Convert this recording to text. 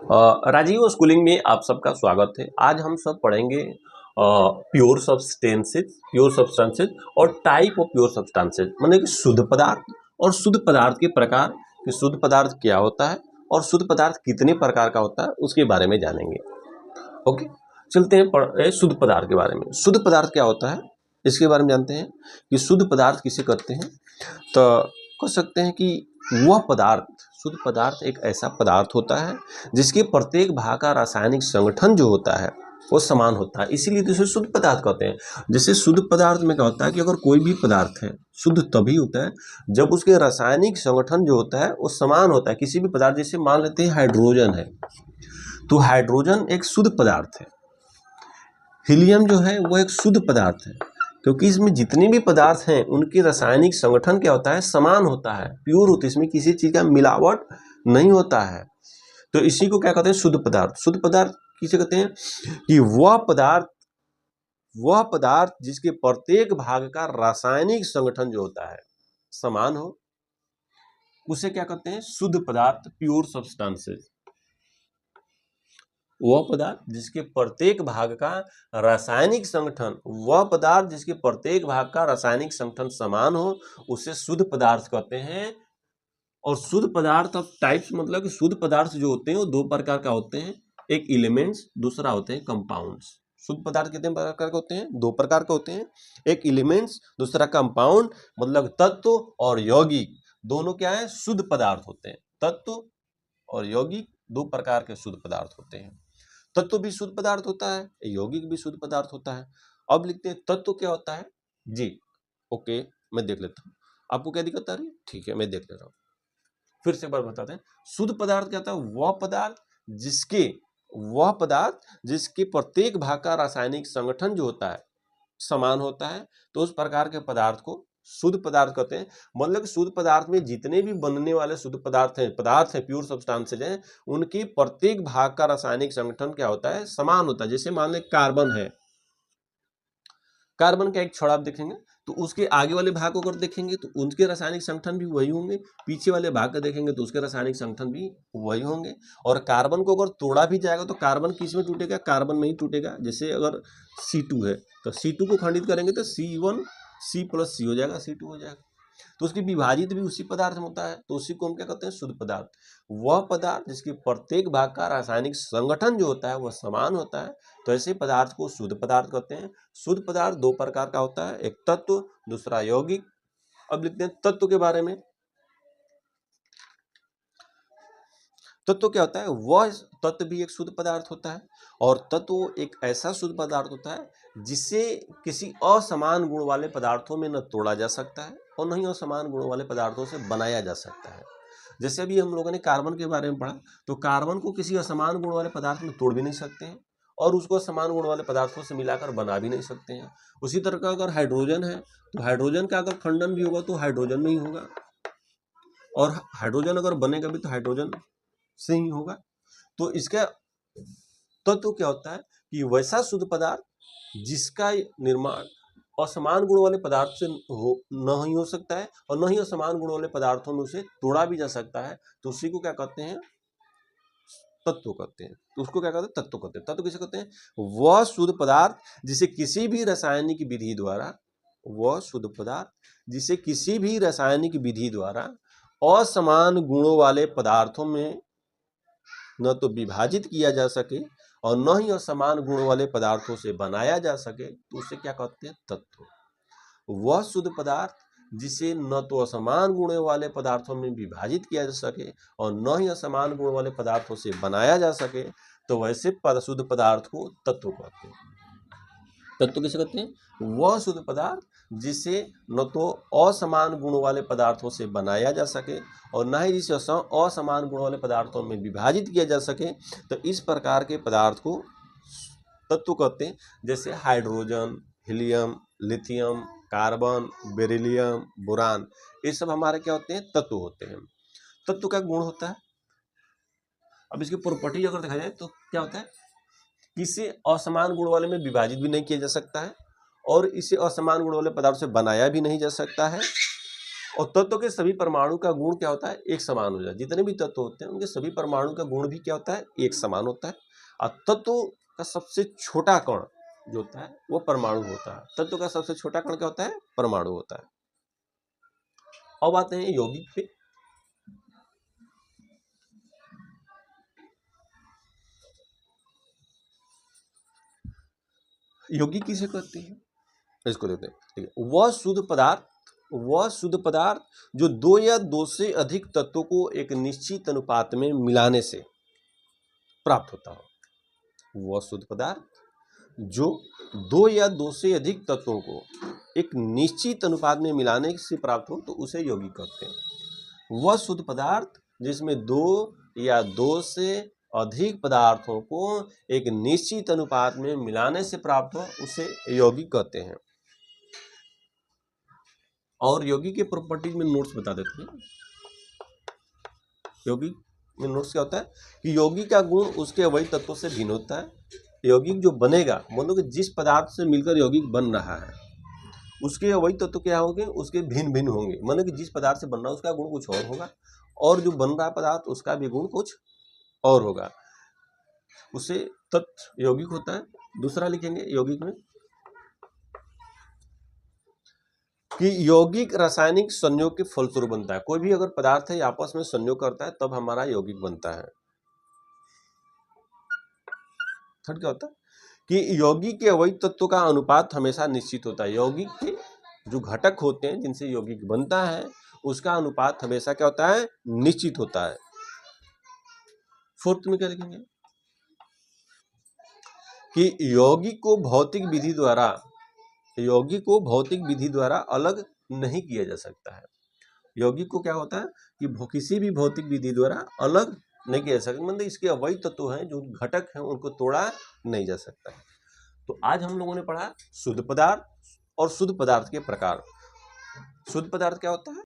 Rajiv schooling में आप सबका स्वागत है। आज हम सब पढ़ेंगे प्योर सब्सटेंसेस और टाइप ऑफ प्योर सब्सटेंसेस, मतलब कि शुद्ध पदार्थ और शुद्ध पदार्थ के प्रकार कि शुद्ध पदार्थ क्या होता है और शुद्ध पदार्थ कितने प्रकार का होता है उसके बारे में जानेंगे। ओके, चलते हैं शुद्ध पदार्थ के बारे में। शुद्ध पदार्थ क्या होता है इसके बारे में जानते हैं कि शुद्ध पदार्थ किसे कहते हैं। तो कह सकते हैं कि वह पदार्थ, शुद्ध पदार्थ एक ऐसा पदार्थ होता है जिसके प्रत्येक भाग का रासायनिक संगठन जो होता है वो समान होता है, इसीलिए तो इसे शुद्ध पदार्थ कहते हैं। जैसे शुद्ध पदार्थ में क्या होता है कि अगर कोई भी पदार्थ है शुद्ध तभी होता है जब उसके रासायनिक संगठन जो होता है वो समान होता है। किसी भी पदार्थ, जैसे मान लेते हैं हाइड्रोजन है, तो हाइड्रोजन एक शुद्ध पदार्थ है। हीलियम जो है वो एक शुद्ध पदार्थ है, क्योंकि इसमें जितने भी पदार्थ हैं उनके रासायनिक संगठन क्या होता है, समान होता है, प्योर होता है, इसमें किसी चीज का मिलावट नहीं होता है। तो इसी को क्या कहते हैं, शुद्ध पदार्थ। शुद्ध पदार्थ किसे कहते हैं कि वह पदार्थ जिसके प्रत्येक भाग का रासायनिक संगठन जो होता है समान हो, उसे क्या कहते हैं, शुद्ध पदार्थ, प्योर सब्सटेंसेस। वह पदार्थ जिसके प्रत्येक भाग का रासायनिक संगठन, वह पदार्थ जिसके प्रत्येक भाग का रासायनिक संगठन समान हो, उसे शुद्ध पदार्थ कहते हैं। और शुद्ध पदार्थ ऑफ टाइप्स, मतलब कि शुद्ध पदार्थ जो होते हैं वो दो प्रकार का होते हैं, एक एलिमेंट्स, दूसरा होते हैं कंपाउंड्स। शुद्ध पदार्थ कितने प्रकार के होते हैं, दो प्रकार के होते हैं, एक एलिमेंट्स, दूसरा कंपाउंड, मतलब तत्व और यौगिक, दोनों क्या है, शुद्ध पदार्थ होते हैं। तत्व और यौगिक दो प्रकार के शुद्ध पदार्थ होते हैं। तत्व भी शुद्ध पदार्थ होता है, यौगिक भी शुद्ध पदार्थ होता है। अब लिखते हैं तत्व क्या होता है जी। ओके, मैं देख लेता हूँ, आपको क्या दिक्कत आ रही है, ठीक है मैं देख ले रहा हूँ। फिर से एक बार बताते हैं, शुद्ध पदार्थ क्या होता है, वह पदार्थ जिसके प्रत्येक भाग का रासायनिक संगठन जो होता है समान होता है, तो उस प्रकार के पदार्थ को शुद्ध पदार्थ कहते हैं। मतलब शुद्ध पदार्थ में जितने भी बनने वाले शुद्ध पदार्थ हैं, प्योर सब्सटेंसेज हैं, उनके प्रत्येक भाग का रासायनिक संगठन क्या होता है, समान होता है। जैसे मान लें कार्बन है, कार्बन का एक छड़ आप देखेंगे तो उसके आगे वाले भाग को अगर देखेंगे तो उनके रासायनिक संगठन भी वही होंगे, पीछे वाले भाग को देखेंगे तो उसके रासायनिक संगठन भी वही होंगे। और कार्बन को अगर तोड़ा भी जाएगा तो कार्बन किस में टूटेगा, कार्बन में ही टूटेगा। जैसे अगर C2 है तो C2 को खंडित करेंगे तो C1 C प्लस C हो जाएगा, C2 हो जाएगा। तो उसकी विभाजित भी उसी पदार्थ में होता है, तो उसी को हम क्या कहते हैं, शुद्ध पदार्थ। वह पदार्थ जिसके प्रत्येक भाग का रासायनिक संगठन जो होता है वह समान होता है, तो ऐसे पदार्थ को शुद्ध पदार्थ कहते हैं। शुद्ध पदार्थ दो प्रकार का होता है, एक तत्व, दूसरा यौगिक। अब लिखते हैं तत्व के बारे में। तत्व क्या होता है, वह तत्व भी एक शुद्ध पदार्थ होता है, और तत्व एक ऐसा शुद्ध पदार्थ होता है जिसे किसी असमान गुण वाले पदार्थों में न तोड़ा जा सकता है और न ही असमान गुण वाले पदार्थों से बनाया जा सकता है। जैसे अभी हम लोगों ने कार्बन के बारे में पढ़ा, तो कार्बन को किसी असमान गुण वाले पदार्थ में तोड़ भी नहीं सकते हैं और उसको समान गुण वाले पदार्थों से मिलाकर बना भी नहीं सकते हैं। उसी तरह का अगर हाइड्रोजन है तो हाइड्रोजन का अगर खंडन भी होगा तो हाइड्रोजन में ही होगा, और हाइड्रोजन अगर बनेगा भी तो हाइड्रोजन से ही होगा। तो इसका तत्व क्या होता है कि वैसा शुद्ध पदार्थ जिसका निर्माण असमान गुण वाले पदार्थ से न ही हो सकता है और न ही असमान गुण वाले पदार्थों में उसे तोड़ा भी जा सकता है, तो उसी को क्या कहते हैं, तत्व कहते हैं। तो उसको क्या कहते हैं, तत्व कहते हैं। तत्व किसे कहते हैं, वह शुद्ध पदार्थ जिसे किसी भी रासायनिक विधि द्वारा, वह शुद्ध पदार्थ जिसे किसी भी रासायनिक विधि द्वारा असमान गुणों वाले पदार्थों में न तो विभाजित किया जा सके और न ही असमान गुण वाले पदार्थों से बनाया जा सके, तो उसे क्या कहते हैं, तत्व। वह शुद्ध पदार्थ जिसे न तो असमान गुणों वाले पदार्थों में विभाजित किया जा सके और न ही असमान गुण वाले पदार्थों से बनाया जा सके, तो वैसे शुद्ध पदार्थ को तत्व कहते हैं। तत्व किसे कहते हैं, वह शुद्ध पदार्थ जिसे न तो असमान गुण वाले पदार्थों से बनाया जा सके और न ही जिसे असमान गुण वाले पदार्थों में विभाजित किया जा सके, तो इस प्रकार के पदार्थ को तत्व कहते हैं। जैसे hydrogen, helium, lithium, carbon, beryllium, boron, ये सब हमारे क्या होते हैं, तत्व होते हैं। तत्व का गुण होता है, अब इसकी प्रॉपर्टी अगर देखा जाए तो क्या होता है, इसे असमान गुण वाले में विभाजित भी नहीं किया जा सकता है और इसे असमान गुण वाले पदार्थ से बनाया भी नहीं जा सकता है और तत्व के सभी परमाणु का गुण क्या होता है, एक समान हो जाए। जितने भी तत्व होते हैं उनके सभी परमाणु का गुण भी क्या होता है, एक समान होता है। और तत्व का सबसे छोटा कण जो होता है वो परमाणु होता है। तत्व का सबसे छोटा कण क्या होता है, परमाणु होता है। अब आते हैं यौगिक पे। यौगिक किसे कहते हैं, इसको देखते हैं। ठीक है, वह शुद्ध पदार्थ जो दो या दो से अधिक तत्वों को एक निश्चित अनुपात में मिलाने से प्राप्त होता हो। वह शुद्ध पदार्थ जो दो या दो से अधिक तत्वों को एक निश्चित अनुपात में मिलाने से प्राप्त हो तो उसे यौगिक कहते हैं। वह शुद्ध पदार्थ जिसमें दो या दो से अधिक पदार्थों को एक निश्चित अनुपात में मिलाने से प्राप्त हो उसे यौगिक कहते हैं। और यौगिक के प्रॉपर्टीज में नोट्स बता देते हैं। यौगिक में नोट्स क्या होता है कि यौगिक का गुण उसके अवयव तत्वों से भिन्न होता है। यौगिक जो बनेगा, मतलब कि जिस पदार्थ से मिलकर यौगिक बन रहा है उसके अवयव तत्व क्या होंगे, उसके भिन्न भिन्न होंगे। मतलब कि जिस पदार्थ से बन रहा है उसका गुण कुछ और होगा और जो बन रहा पदार्थ उसका भी गुण कुछ और होगा, उसे तत्व यौगिक होता है। दूसरा लिखेंगे यौगिक में कि यौगिक रासायनिक संयोग के फलस्वरूप बनता है। कोई भी अगर पदार्थ है आपस में संयोग करता है तब हमारा यौगिक बनता है। थर्ड क्या होता है कि यौगिक के अवयव तत्वों का अनुपात हमेशा निश्चित होता है। यौगिक के जो घटक होते हैं जिनसे यौगिक बनता है उसका अनुपात हमेशा क्या होता है, निश्चित होता है। फोर्थ में क्या लिखेंगे कि यौगिक को भौतिक विधि द्वारा अलग नहीं किया जा सकता है। यौगिक को क्या होता है कि किसी भी भौतिक विधि द्वारा अलग नहीं किया जा सकता, मतलब इसके अवयव तत्व हैं जो घटक हैं उनको तोड़ा नहीं जा सकता है। तो आज हम लोगों ने पढ़ा शुद्ध पदार्थ और शुद्ध पदार्थ के प्रकार। शुद्ध पदार्थ क्या होता है,